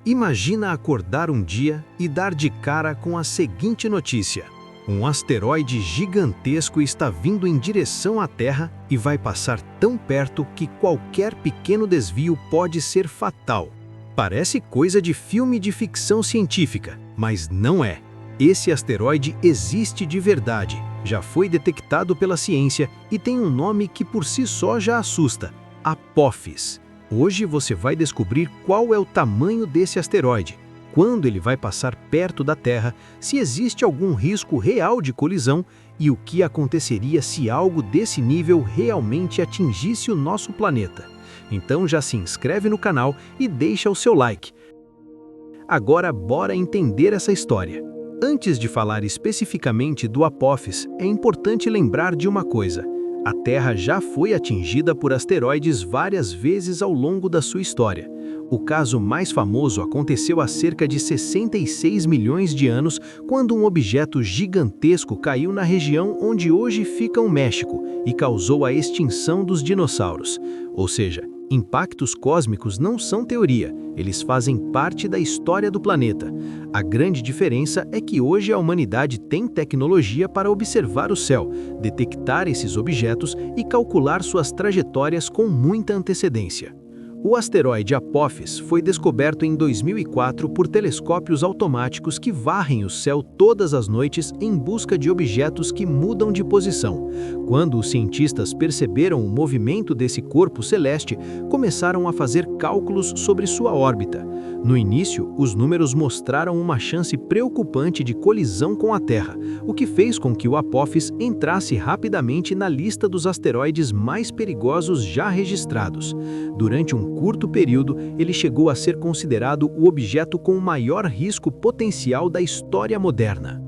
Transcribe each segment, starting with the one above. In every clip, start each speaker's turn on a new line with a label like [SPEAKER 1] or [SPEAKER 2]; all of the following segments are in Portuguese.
[SPEAKER 1] Imagina acordar um dia e dar de cara com a seguinte notícia: um asteroide gigantesco está vindo em direção à Terra e vai passar tão perto que qualquer pequeno desvio pode ser fatal. Parece coisa de filme de ficção científica, mas não é. Esse asteroide existe de verdade, já foi detectado pela ciência e tem um nome que por si só já assusta: Apophis. Hoje você vai descobrir qual é o tamanho desse asteroide, quando ele vai passar perto da Terra, se existe algum risco real de colisão e o que aconteceria se algo desse nível realmente atingisse o nosso planeta. Então já se inscreve no canal e deixa o seu like. Agora bora entender essa história. Antes de falar especificamente do Apophis, é importante lembrar de uma coisa: a Terra já foi atingida por asteroides várias vezes ao longo da sua história. O caso mais famoso aconteceu há cerca de 66 milhões de anos, quando um objeto gigantesco caiu na região onde hoje fica o México e causou a extinção dos dinossauros. Ou seja, impactos cósmicos não são teoria, eles fazem parte da história do planeta. A grande diferença é que hoje a humanidade tem tecnologia para observar o céu, detectar esses objetos e calcular suas trajetórias com muita antecedência. O asteroide Apophis foi descoberto em 2004 por telescópios automáticos que varrem o céu todas as noites em busca de objetos que mudam de posição. Quando os cientistas perceberam o movimento desse corpo celeste, começaram a fazer cálculos sobre sua órbita. No início, os números mostraram uma chance preocupante de colisão com a Terra, o que fez com que o Apophis entrasse rapidamente na lista dos asteroides mais perigosos já registrados. Durante um curto período, ele chegou a ser considerado o objeto com o maior risco potencial da história moderna.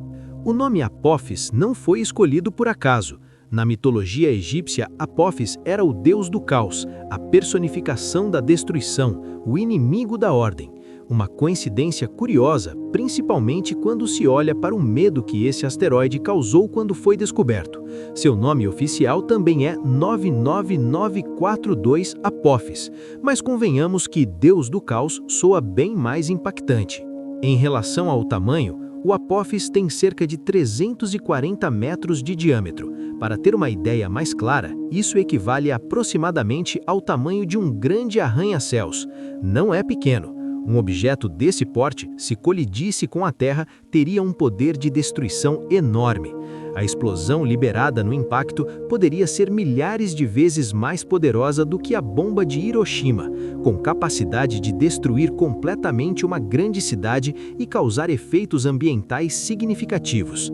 [SPEAKER 1] O nome Apophis não foi escolhido por acaso. Na mitologia egípcia, Apophis era o deus do caos, a personificação da destruição, o inimigo da ordem. Uma coincidência curiosa, principalmente quando se olha para o medo que esse asteroide causou quando foi descoberto. Seu nome oficial também é 99942 Apophis, mas convenhamos que Deus do Caos soa bem mais impactante. Em relação ao tamanho, o Apophis tem cerca de 340 metros de diâmetro. Para ter uma ideia mais clara, isso equivale aproximadamente ao tamanho de um grande arranha-céus. Não é pequeno. Um objeto desse porte, se colidisse com a Terra, teria um poder de destruição enorme. A explosão liberada no impacto poderia ser milhares de vezes mais poderosa do que a bomba de Hiroshima, com capacidade de destruir completamente uma grande cidade e causar efeitos ambientais significativos.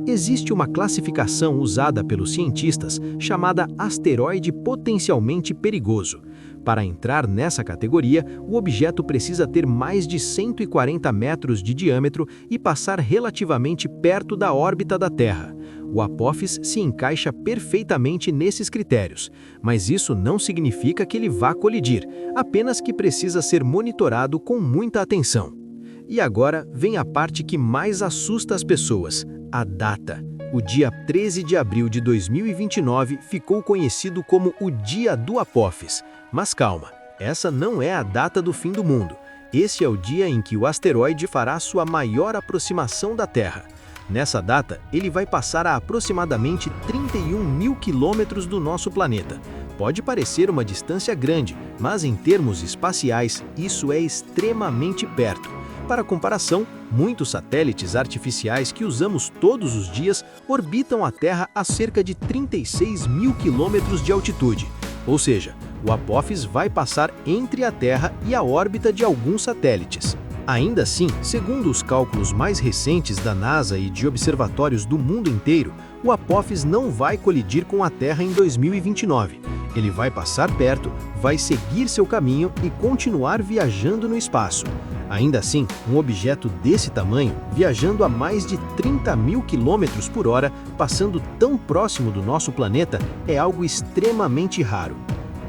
[SPEAKER 1] Existe uma classificação usada pelos cientistas chamada asteroide potencialmente perigoso. Para entrar nessa categoria, o objeto precisa ter mais de 140 metros de diâmetro e passar relativamente perto da órbita da Terra. O Apophis se encaixa perfeitamente nesses critérios, mas isso não significa que ele vá colidir, apenas que precisa ser monitorado com muita atenção. E agora vem a parte que mais assusta as pessoas: a data. O dia 13 de abril de 2029 ficou conhecido como o Dia do Apophis. Mas calma, essa não é a data do fim do mundo. Esse é o dia em que o asteroide fará sua maior aproximação da Terra. Nessa data, ele vai passar a aproximadamente 31 mil quilômetros do nosso planeta. Pode parecer uma distância grande, mas em termos espaciais, isso é extremamente perto. Para comparação, muitos satélites artificiais que usamos todos os dias orbitam a Terra a cerca de 36 mil quilômetros de altitude. Ou seja, o Apophis vai passar entre a Terra e a órbita de alguns satélites. Ainda assim, segundo os cálculos mais recentes da NASA e de observatórios do mundo inteiro, o Apophis não vai colidir com a Terra em 2029. Ele vai passar perto, vai seguir seu caminho e continuar viajando no espaço. Ainda assim, um objeto desse tamanho, viajando a mais de 30 mil quilômetros por hora, passando tão próximo do nosso planeta, é algo extremamente raro.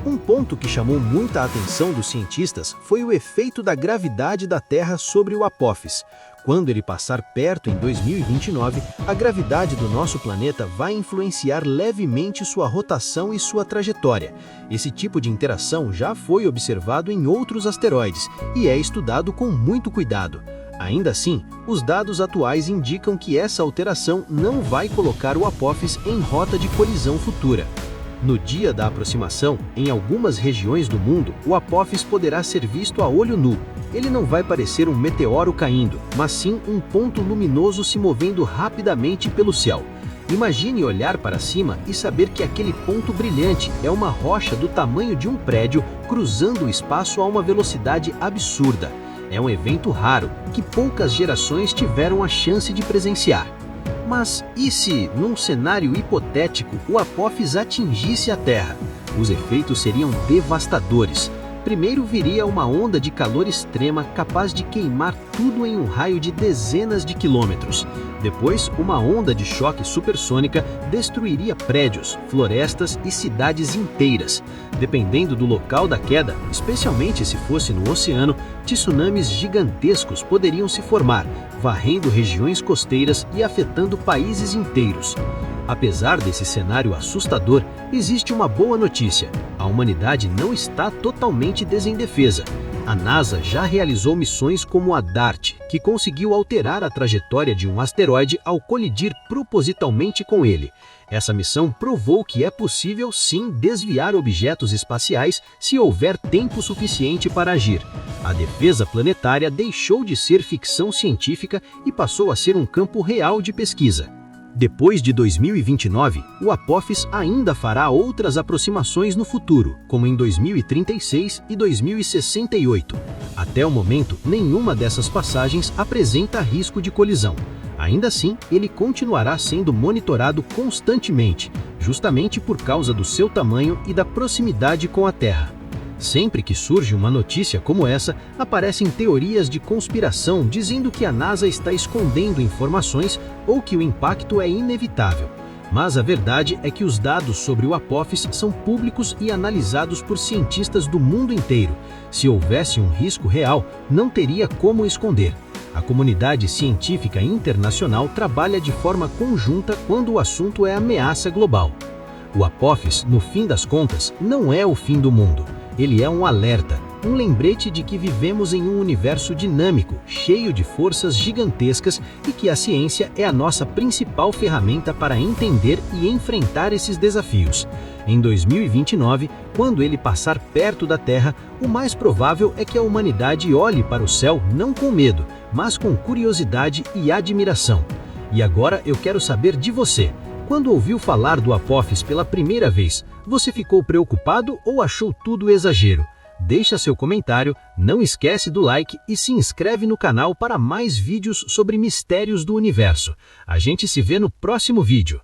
[SPEAKER 1] Um ponto que chamou muita atenção dos cientistas foi o efeito da gravidade da Terra sobre o Apophis. Quando ele passar perto em 2029, a gravidade do nosso planeta vai influenciar levemente sua rotação e sua trajetória. Esse tipo de interação já foi observado em outros asteroides e é estudado com muito cuidado. Ainda assim, os dados atuais indicam que essa alteração não vai colocar o Apophis em rota de colisão futura. No dia da aproximação, em algumas regiões do mundo, o Apophis poderá ser visto a olho nu. Ele não vai parecer um meteoro caindo, mas sim um ponto luminoso se movendo rapidamente pelo céu. Imagine olhar para cima e saber que aquele ponto brilhante é uma rocha do tamanho de um prédio cruzando o espaço a uma velocidade absurda. É um evento raro, que poucas gerações tiveram a chance de presenciar. Mas e se, num cenário hipotético, o Apophis atingisse a Terra? Os efeitos seriam devastadores. Primeiro viria uma onda de calor extrema capaz de queimar tudo em um raio de dezenas de quilômetros. Depois, uma onda de choque supersônica destruiria prédios, florestas e cidades inteiras. Dependendo do local da queda, especialmente se fosse no oceano, tsunamis gigantescos poderiam se formar, varrendo regiões costeiras e afetando países inteiros. Apesar desse cenário assustador, existe uma boa notícia. A humanidade não está totalmente desindefesa. A NASA já realizou missões como a DART, que conseguiu alterar a trajetória de um asteroide ao colidir propositalmente com ele. Essa missão provou que é possível sim desviar objetos espaciais se houver tempo suficiente para agir. A defesa planetária deixou de ser ficção científica e passou a ser um campo real de pesquisa. Depois de 2029, o Apophis ainda fará outras aproximações no futuro, como em 2036 e 2068. Até o momento, nenhuma dessas passagens apresenta risco de colisão. Ainda assim, ele continuará sendo monitorado constantemente, justamente por causa do seu tamanho e da proximidade com a Terra. Sempre que surge uma notícia como essa, aparecem teorias de conspiração dizendo que a NASA está escondendo informações ou que o impacto é inevitável. Mas a verdade é que os dados sobre o Apophis são públicos e analisados por cientistas do mundo inteiro. Se houvesse um risco real, não teria como esconder. A comunidade científica internacional trabalha de forma conjunta quando o assunto é ameaça global. O Apophis, no fim das contas, não é o fim do mundo. Ele é um alerta, um lembrete de que vivemos em um universo dinâmico, cheio de forças gigantescas e que a ciência é a nossa principal ferramenta para entender e enfrentar esses desafios. Em 2029, quando ele passar perto da Terra, o mais provável é que a humanidade olhe para o céu não com medo, mas com curiosidade e admiração. E agora eu quero saber de você. Quando ouviu falar do Apophis pela primeira vez, você ficou preocupado ou achou tudo exagero? Deixa seu comentário, não esquece do like e se inscreve no canal para mais vídeos sobre mistérios do universo. A gente se vê no próximo vídeo.